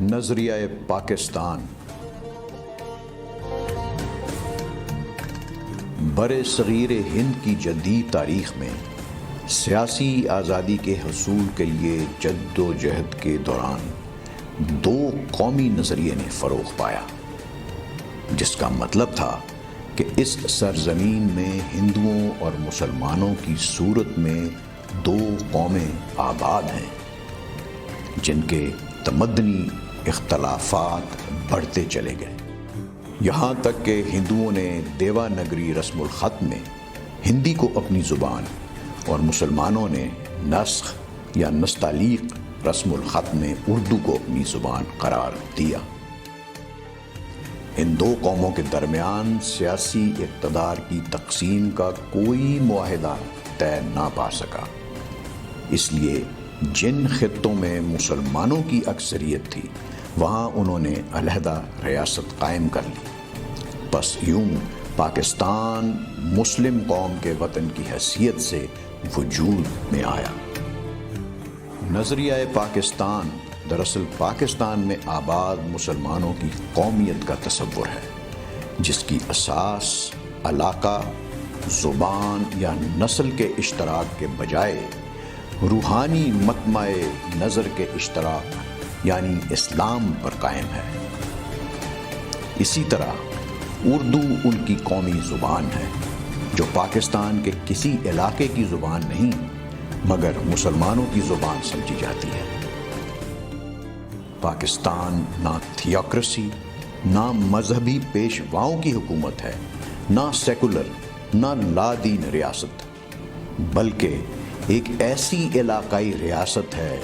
نظریہ پاکستان برِ صغیر ہند کی جدید تاریخ میں سیاسی آزادی کے حصول کے لیے جد و جہد کے دوران دو قومی نظریے نے فروغ پایا، جس کا مطلب تھا کہ اس سرزمین میں ہندوؤں اور مسلمانوں کی صورت میں دو قومیں آباد ہیں جن کے تمدنی اختلافات بڑھتے چلے گئے، یہاں تک کہ ہندوؤں نے دیوناگری رسم الخط میں ہندی کو اپنی زبان اور مسلمانوں نے نسخ یا نستعلیق رسم الخط میں اردو کو اپنی زبان قرار دیا۔ ان دو قوموں کے درمیان سیاسی اقتدار کی تقسیم کا کوئی معاہدہ طے نہ پا سکا، اس لیے جن خطوں میں مسلمانوں کی اکثریت تھی وہاں انہوں نے علیحدہ ریاست قائم کر لی۔ بس یوں پاکستان مسلم قوم کے وطن کی حیثیت سے وجود میں آیا۔ نظریہ پاکستان دراصل پاکستان میں آباد مسلمانوں کی قومیت کا تصور ہے، جس کی اساس علاقہ، زبان یا نسل کے اشتراک کے بجائے روحانی مطمع نظر کے اشتراک یعنی اسلام پر قائم ہے۔ اسی طرح اردو ان کی قومی زبان ہے، جو پاکستان کے کسی علاقے کی زبان نہیں مگر مسلمانوں کی زبان سمجھی جاتی ہے۔ پاکستان نہ تھیوکریسی، نہ مذہبی پیشواؤں کی حکومت ہے، نہ سیکولر، نہ لادین ریاست، بلکہ ایک ایسی علاقائی ریاست ہے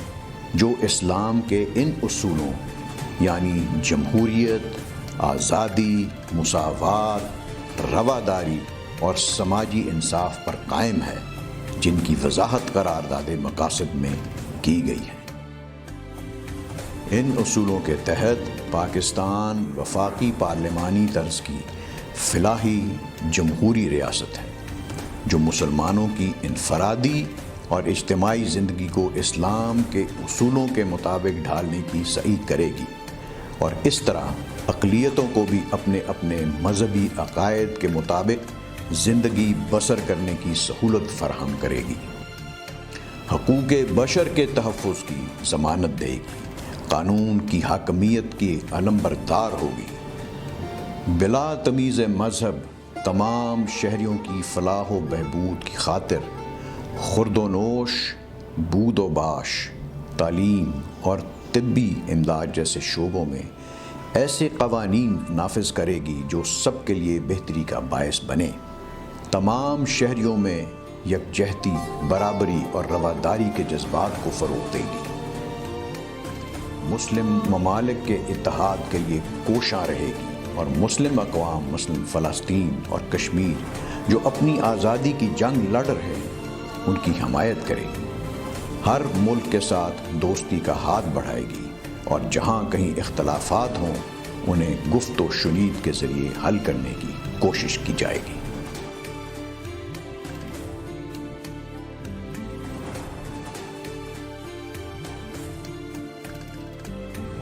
جو اسلام کے ان اصولوں یعنی جمہوریت، آزادی، مساوات، رواداری اور سماجی انصاف پر قائم ہے، جن کی وضاحت قرارداد مقاصد میں کی گئی ہے۔ ان اصولوں کے تحت پاکستان وفاقی پارلیمانی طرز کی فلاحی جمہوری ریاست ہے، جو مسلمانوں کی انفرادی اور اجتماعی زندگی کو اسلام کے اصولوں کے مطابق ڈھالنے کی سعی کرے گی، اور اس طرح اقلیتوں کو بھی اپنے اپنے مذہبی عقائد کے مطابق زندگی بسر کرنے کی سہولت فراہم کرے گی، حقوق بشر کے تحفظ کی ضمانت دے گی، قانون کی حاکمیت کی علمبردار ہوگی، بلا تمیز مذہب تمام شہریوں کی فلاح و بہبود کی خاطر خورد و نوش، بود و باش، تعلیم اور طبی امداد جیسے شعبوں میں ایسے قوانین نافذ کرے گی جو سب کے لیے بہتری کا باعث بنے، تمام شہریوں میں یکجہتی، برابری اور رواداری کے جذبات کو فروغ دے گی، مسلم ممالک کے اتحاد کے لیے کوشاں رہے گی، اور مسلم اقوام مثلاً فلسطین اور کشمیر جو اپنی آزادی کی جنگ لڑ رہے ہیں ان کی حمایت کرے گی، ہر ملک کے ساتھ دوستی کا ہاتھ بڑھائے گی، اور جہاں کہیں اختلافات ہوں انہیں گفت و شنید کے ذریعے حل کرنے کی کوشش کی جائے گی۔